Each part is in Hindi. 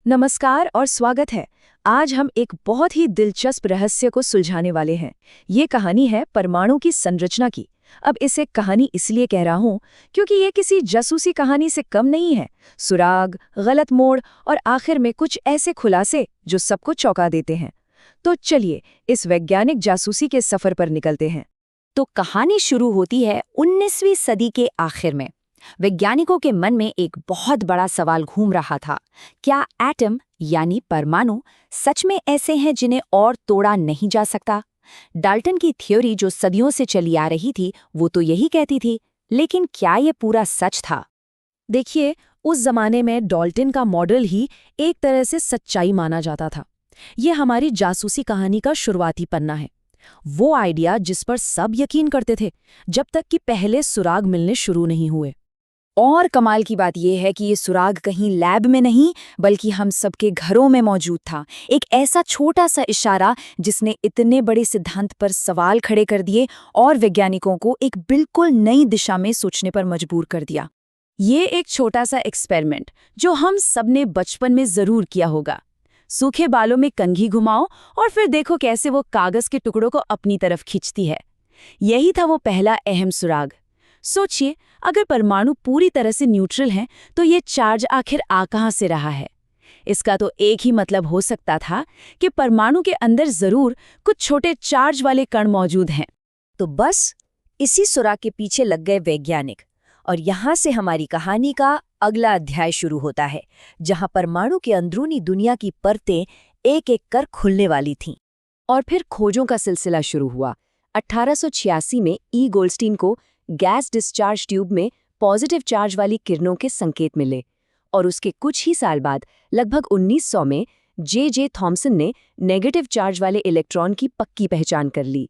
नमस्कार और स्वागत है। आज हम एक बहुत ही दिलचस्प रहस्य को सुलझाने वाले हैं। ये कहानी है परमाणु की संरचना की। अब इसे कहानी इसलिए कह रहा हूँ क्योंकि ये किसी जासूसी कहानी से कम नहीं है। सुराग, गलत मोड़ और आखिर में कुछ ऐसे खुलासे जो सबको चौंका देते हैं। तो चलिए इस वैज्ञानिक जासूसी के सफर पर निकलते हैं। तो कहानी शुरू होती है 19वीं सदी के आखिर में। वैज्ञानिकों के मन में एक बहुत बड़ा सवाल घूम रहा था। क्या एटम यानी परमाणु सच में ऐसे हैं जिन्हें और तोड़ा नहीं जा सकता? डाल्टन की थ्योरी जो सदियों से चली आ रही थी वो तो यही कहती थी, लेकिन क्या ये पूरा सच था? देखिए, उस जमाने में डाल्टन का मॉडल ही एक तरह से सच्चाई माना जाता था। ये हमारी जासूसी कहानी का शुरुआती पन्ना है। वो आइडिया जिस पर सब यकीन करते थे जब तक कि पहले सुराग मिलने शुरू नहीं हुए। और कमाल की बात यह है कि ये सुराग कहीं लैब में नहीं बल्कि हम सबके घरों में मौजूद था। एक ऐसा छोटा सा इशारा जिसने इतने बड़े सिद्धांत पर सवाल खड़े कर दिए और वैज्ञानिकों को एक बिल्कुल नई दिशा में सोचने पर मजबूर कर दिया। ये एक छोटा सा एक्सपेरिमेंट जो हम सबने बचपन में जरूर किया होगा। सूखे बालों में कंघी घुमाओ और फिर देखो कैसे वो कागज के टुकड़ों को अपनी तरफ खींचती है। यही था वो पहला अहम सुराग। सोचिए, अगर परमाणु पूरी तरह से न्यूट्रल हैं, तो ये चार्ज आखिर आ कहां से रहा है? इसका तो एक ही मतलब हो सकता था कि परमाणु के अंदर जरूर कुछ छोटे चार्ज वाले कण मौजूद हैं। तो बस इसी सुराग के पीछे लग गए वैज्ञानिक, और यहाँ से हमारी कहानी का अगला अध्याय शुरू होता है, जहाँ परमाणु के अंदरूनी दुनिया की परतें एक एक कर खुलने वाली थीं। और फिर खोजों का सिलसिला शुरू हुआ। 1886 में ई गोल्डस्टीन को गैस डिस्चार्ज ट्यूब में पॉजिटिव चार्ज वाली किरणों के संकेत मिले, और उसके कुछ ही साल बाद लगभग 1900 में जे थॉम्सन ने नेगेटिव चार्ज वाले इलेक्ट्रॉन की पक्की पहचान कर ली।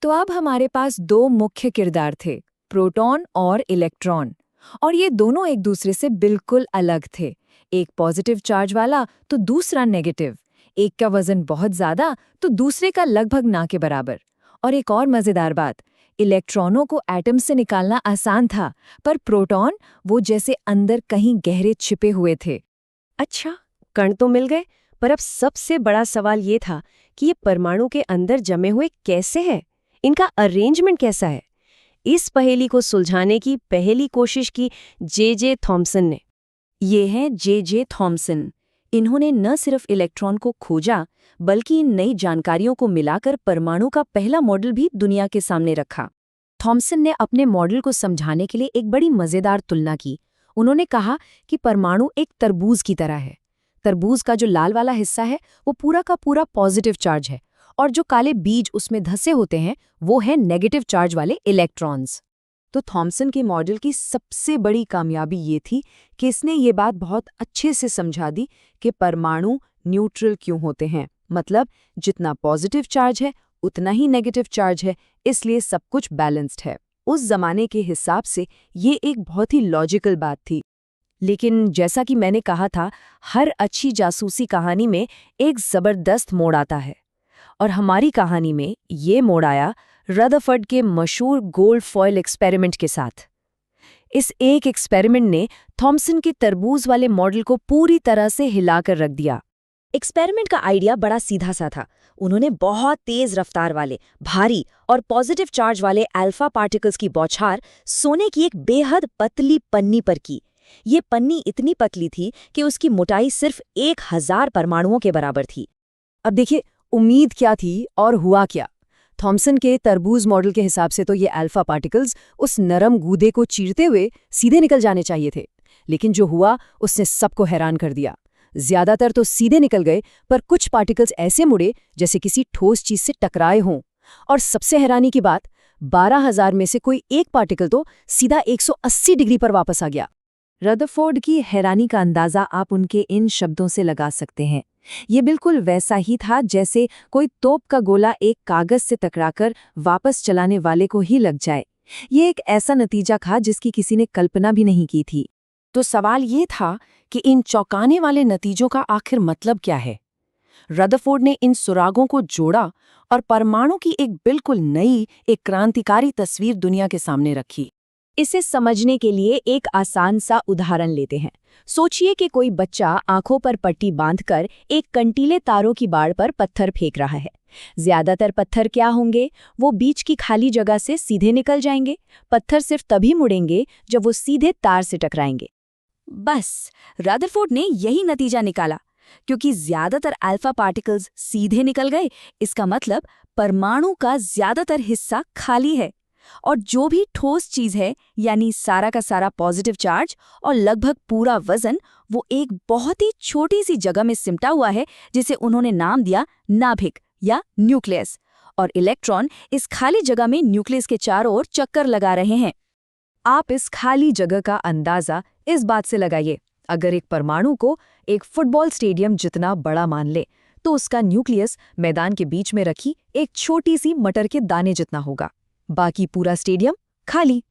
तो अब हमारे पास दो मुख्य किरदार थे, प्रोटॉन और इलेक्ट्रॉन, और ये दोनों एक दूसरे से बिल्कुल अलग थे। एक पॉजिटिव चार्ज वाला तो दूसरा नेगेटिव। एक का वजन बहुत ज्यादा तो दूसरे का लगभग ना के बराबर। और एक और मजेदार बात, इलेक्ट्रॉनों को एटम से निकालना आसान था, पर प्रोटॉन वो जैसे अंदर कहीं गहरे छिपे हुए थे। अच्छा, कण तो मिल गए, पर अब सबसे बड़ा सवाल ये था कि ये परमाणु के अंदर जमे हुए कैसे हैं? इनका अरेंजमेंट कैसा है? इस पहेली को सुलझाने की पहली कोशिश की जे थॉम्सन ने। ये हैं जे थॉम्सन। इन्होंने न सिर्फ इलेक्ट्रॉन को खोजा, बल्कि इन नई जानकारियों को मिलाकर परमाणु का पहला मॉडल भी दुनिया के सामने रखा। थॉम्सन ने अपने मॉडल को समझाने के लिए एक बड़ी मजेदार तुलना की। उन्होंने कहा कि परमाणु एक तरबूज की तरह है। तरबूज का जो लाल वाला हिस्सा है वो पूरा का पूरा पॉजिटिव चार्ज है, और जो काले बीज उसमें धंसे होते हैं वो है नेगेटिव चार्ज वाले इलेक्ट्रॉन्स। तो थॉम्सन के मॉडल की सबसे बड़ी कामयाबी ये थी कि इसने ये बात बहुत अच्छे से समझा दी कि परमाणु न्यूट्रल क्यों होते हैं। मतलब जितना पॉजिटिव चार्ज है उतना ही नेगेटिव चार्ज है, इसलिए सब कुछ बैलेंस्ड है। उस जमाने के हिसाब से ये एक बहुत ही लॉजिकल बात थी। लेकिन जैसा कि मैंने कहा था, हर अच्छी जासूसी कहानी में एक जबरदस्त मोड़ आता है, और हमारी कहानी में ये मोड़ आया रदरफोर्ड के मशहूर गोल्ड फॉयल एक्सपेरिमेंट के साथ। इस एक एक्सपेरिमेंट ने थॉम्सन के तरबूज वाले मॉडल को पूरी तरह से हिलाकर रख दिया। एक्सपेरिमेंट का आइडिया बड़ा सीधा सा था। उन्होंने बहुत तेज रफ्तार वाले, भारी और पॉजिटिव चार्ज वाले अल्फा पार्टिकल्स की बौछार सोने की एक बेहद पतली पन्नी पर की। ये पन्नी इतनी पतली थी कि उसकी मोटाई सिर्फ 1000 परमाणुओं के बराबर थी। अब देखिए, उम्मीद क्या थी और हुआ क्या। थॉम्सन के तरबूज मॉडल के हिसाब से तो ये अल्फा पार्टिकल्स उस नरम गूदे को चीरते हुए सीधे निकल जाने चाहिए थे, लेकिन जो हुआ उसने सबको हैरान कर दिया। ज्यादातर तो सीधे निकल गए, पर कुछ पार्टिकल्स ऐसे मुड़े जैसे किसी ठोस चीज से टकराए हों। और सबसे हैरानी की बात, 12,000 में से कोई एक पार्टिकल तो सीधा 180 डिग्री पर वापस आ गया। रदरफोर्ड की हैरानी का अंदाजा आप उनके इन शब्दों से लगा सकते हैं। ये बिल्कुल वैसा ही था जैसे कोई तोप का गोला एक कागज से टकराकर वापस चलाने वाले को ही लग जाए। ये एक ऐसा नतीजा था जिसकी किसी ने कल्पना भी नहीं की थी। तो सवाल ये था कि इन चौंकाने वाले नतीजों का आखिर मतलब क्या है? रदरफोर्ड ने इन सुरागों को जोड़ा और परमाणु की एक बिल्कुल नई, एक क्रांतिकारी तस्वीर दुनिया के सामने रखी। इसे समझने के लिए एक आसान सा उदाहरण लेते हैं। सोचिए कि कोई बच्चा आंखों पर पट्टी बांधकर एक कंटीले तारों की बाड़ पर पत्थर फेंक रहा है। ज्यादातर पत्थर क्या होंगे? वो बीच की खाली जगह से सीधे निकल जाएंगे। पत्थर सिर्फ तभी मुड़ेंगे जब वो सीधे तार से टकराएंगे। बस रदरफोर्ड ने यही नतीजा निकाला। क्योंकि ज्यादातर अल्फा पार्टिकल्स सीधे निकल गए, इसका मतलब परमाणु का ज्यादातर हिस्सा खाली है। और जो भी ठोस चीज है, यानी सारा का सारा पॉजिटिव चार्ज और लगभग पूरा वजन, वो एक बहुत ही छोटी सी जगह में सिमटा हुआ है, जिसे उन्होंने नाम दिया नाभिक या न्यूक्लियस। और इलेक्ट्रॉन इस खाली जगह में न्यूक्लियस के चारों ओर चक्कर लगा रहे हैं। आप इस खाली जगह का अंदाजा इस बात से लगाइए, अगर एक परमाणु को एक फुटबॉल स्टेडियम जितना बड़ा मान ले, तो उसका न्यूक्लियस मैदान के बीच में रखी एक छोटी सी मटर के दाने जितना होगा। बाकी पूरा स्टेडियम खाली।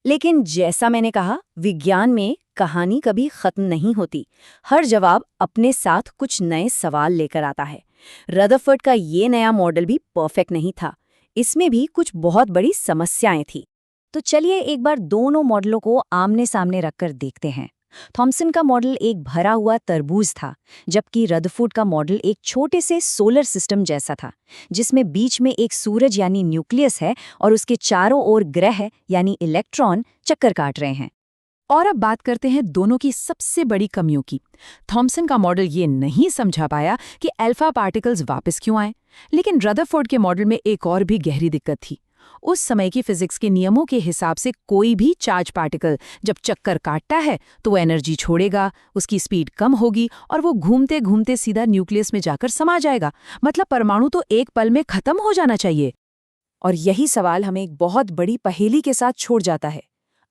लेकिन जैसा मैंने कहा, विज्ञान में कहानी कभी खत्म नहीं होती। हर जवाब अपने साथ कुछ नए सवाल लेकर आता है। रदरफोर्ड का ये नया मॉडल भी परफेक्ट नहीं था। इसमें भी कुछ बहुत बड़ी समस्याएं थी। तो चलिए एक बार दोनों मॉडलों को आमने सामने रखकर देखते हैं। थॉमसन का मॉडल एक भरा हुआ तरबूज था, जबकि रदरफोर्ड का मॉडल एक छोटे से सोलर सिस्टम जैसा था, जिसमें बीच में एक सूरज यानी न्यूक्लियस है और उसके चारों ओर ग्रह यानी इलेक्ट्रॉन चक्कर काट रहे हैं। और अब बात करते हैं दोनों की सबसे बड़ी कमियों की। थॉमसन का मॉडल ये नहीं समझा पाया कि अल्फा पार्टिकल्स वापस क्यों आए, लेकिन रदरफोर्ड के मॉडल में एक और भी गहरी दिक्कत थी। उस समय की फिजिक्स के नियमों के हिसाब से कोई भी चार्ज पार्टिकल जब चक्कर काटता है तो वो एनर्जी छोड़ेगा, उसकी स्पीड कम होगी और वो घूमते घूमते सीधा न्यूक्लियस में जाकर समा जाएगा। मतलब परमाणु तो एक पल में खत्म हो जाना चाहिए। और यही सवाल हमें एक बहुत बड़ी पहेली के साथ छोड़ जाता है।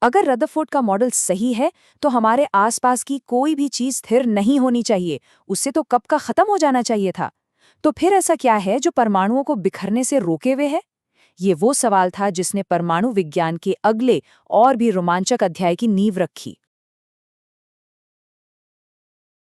अगर रदरफोर्ड का मॉडल सही है, तो हमारे आसपास की कोई भी चीज स्थिर नहीं होनी चाहिए, उससे तो कब का खत्म हो जाना चाहिए था। तो फिर ऐसा क्या है जो परमाणुओं को बिखरने से रोके हुए है? ये वो सवाल था जिसने परमाणु विज्ञान के अगले और भी रोमांचक अध्याय की नींव रखी।